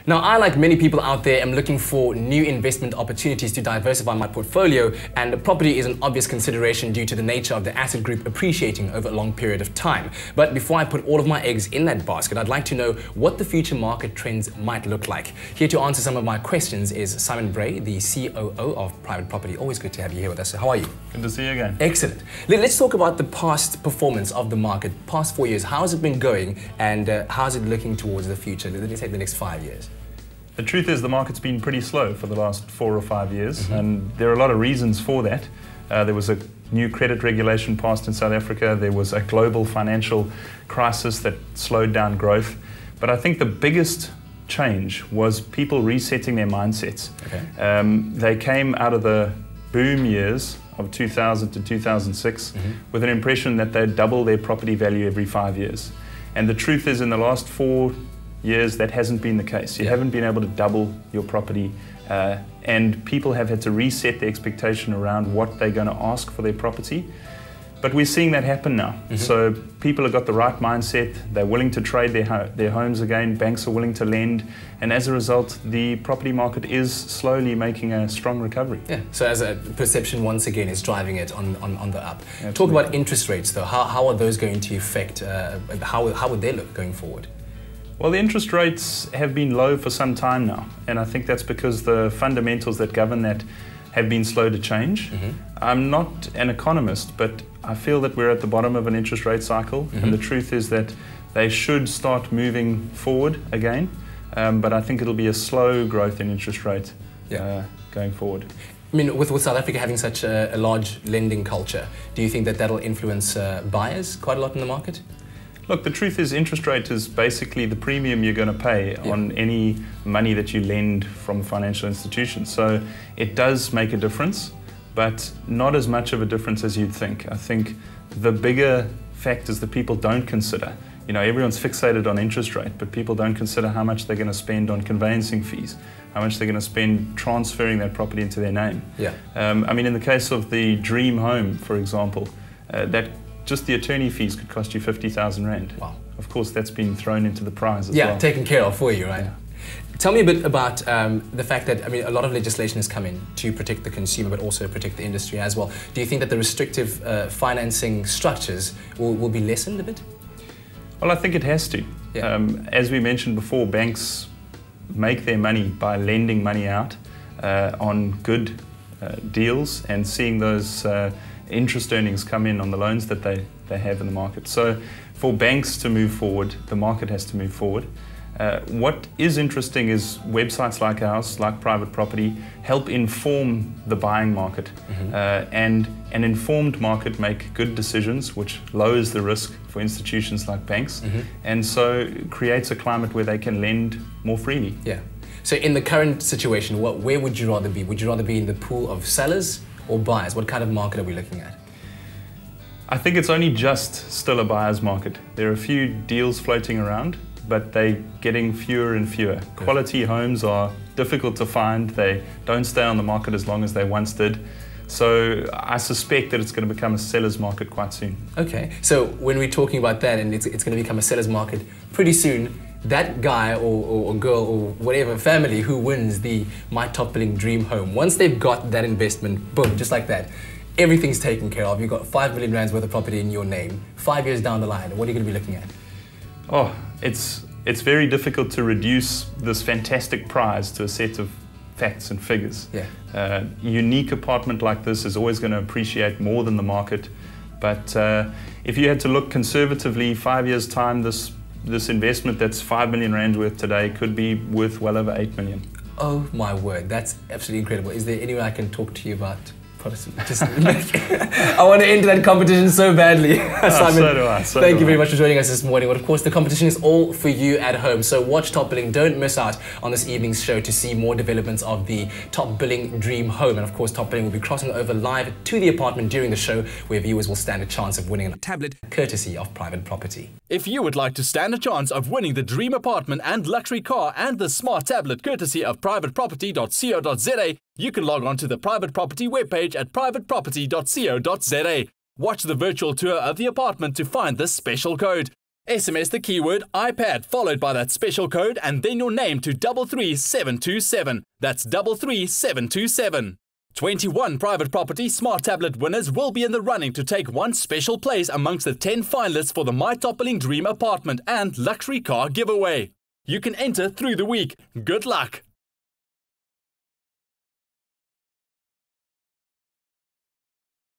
Now, I, like many people out there, am looking for new investment opportunities to diversify my portfolio, and property is an obvious consideration due to the nature of the asset group appreciating over a long period of time. But before I put all of my eggs in that basket, I'd like to know what the future market trends might look like. Here to answer some of my questions is Simon Bray, the COO of Private Property. Always good to have you here with us. How are you? Good to see you again. Excellent. Let's talk about the past performance of the market, past 4 years. How has it been going, and how is it looking towards the future? Let me say the next 5 years. The truth is the market's been pretty slow for the last 4 or 5 years, and there are a lot of reasons for that. There was a new credit regulation passed in South Africa. There was a global financial crisis that slowed down growth. But I think the biggest change was people resetting their mindsets. Okay. They came out of the boom years of 2000 to 2006 with an impression that they'd double their property value every 5 years. And the truth is, in the last 4 years, that hasn't been the case. You haven't been able to double your property, and people have had to reset the expectation around what they're going to ask for their property. But we're seeing that happen now. So people have got the right mindset, they're willing to trade their homes again, banks are willing to lend, and as a result, the property market is slowly making a strong recovery. Yeah, so as a perception once again is driving it on the up. Absolutely. Talk about interest rates though. How are those going to affect, how would they look going forward? Well, the interest rates have been low for some time now, and I think that's because the fundamentals that govern that have been slow to change. I'm not an economist, but I feel that we're at the bottom of an interest rate cycle, and the truth is that they should start moving forward again, but I think it'll be a slow growth in interest rate going forward. I mean, with South Africa having such a large lending culture, do you think that that'll influence buyers quite a lot in the market? Look, the truth is interest rate is basically the premium you're going to pay on any money that you lend from a financial institution. So it does make a difference, but not as much of a difference as you'd think. I think the bigger factors that people don't consider, you know, everyone's fixated on interest rate, but people don't consider how much they're going to spend on conveyancing fees, how much they're going to spend transferring that property into their name. I mean, in the case of the dream home, for example, just the attorney fees could cost you 50,000 Rand. Wow. Of course, that's been thrown into the prize as well. Yeah, taken care of for you, right? Tell me a bit about the fact that, I mean, a lot of legislation has come in to protect the consumer, but also protect the industry as well. Do you think that the restrictive financing structures will be lessened a bit? Well, I think it has to. As we mentioned before, banks make their money by lending money out on good deals and seeing those interest earnings come in on the loans that they have in the market. So for banks to move forward, the market has to move forward. What is interesting is websites like ours, like Private Property, help inform the buying market. And an informed market make good decisions, which lowers the risk for institutions like banks, and so creates a climate where they can lend more freely. Yeah. So in the current situation, where would you rather be? Would you rather be in the pool of sellers or buyers? What kind of market are we looking at? I think it's only just still a buyer's market. There are a few deals floating around, but they're getting fewer and fewer. Quality homes are difficult to find. They don't stay on the market as long as they once did. So I suspect that it's going to become a seller's market quite soon. Okay, so when we're talking about that and it's going to become a seller's market pretty soon, that guy or girl or whatever family who wins the My Top Billing Dream Home, once they've got that investment, boom, just like that, everything's taken care of. You've got 5 million Rands worth of property in your name. 5 years down the line, what are you going to be looking at? Oh, it's very difficult to reduce this fantastic prize to a set of facts and figures. A unique apartment like this is always going to appreciate more than the market. But if you had to look conservatively, 5 years' time, this investment that's 5 million Rand worth today could be worth well over 8 million. Oh my word, that's absolutely incredible. Is there any way I can talk to you about Protestant? I want to enter that competition so badly. Simon, so do I. Thank you very much for joining us this morning. But of course, the competition is all for you at home. So watch Top Billing. Don't miss out on this evening's show to see more developments of the Top Billing Dream Home. And of course, Top Billing will be crossing over live to the apartment during the show, where viewers will stand a chance of winning a tablet courtesy of Private Property. If you would like to stand a chance of winning the dream apartment and luxury car and the smart tablet courtesy of privateproperty.co.za, you can log on to the Private Property webpage at privateproperty.co.za. Watch the virtual tour of the apartment to find this special code. SMS the keyword iPad followed by that special code and then your name to 33727. That's 33727. 21 private property smart tablet winners will be in the running to take one special place amongst the 10 finalists for the My Toppling Dream Apartment and Luxury Car giveaway. You can enter through the week. Good luck!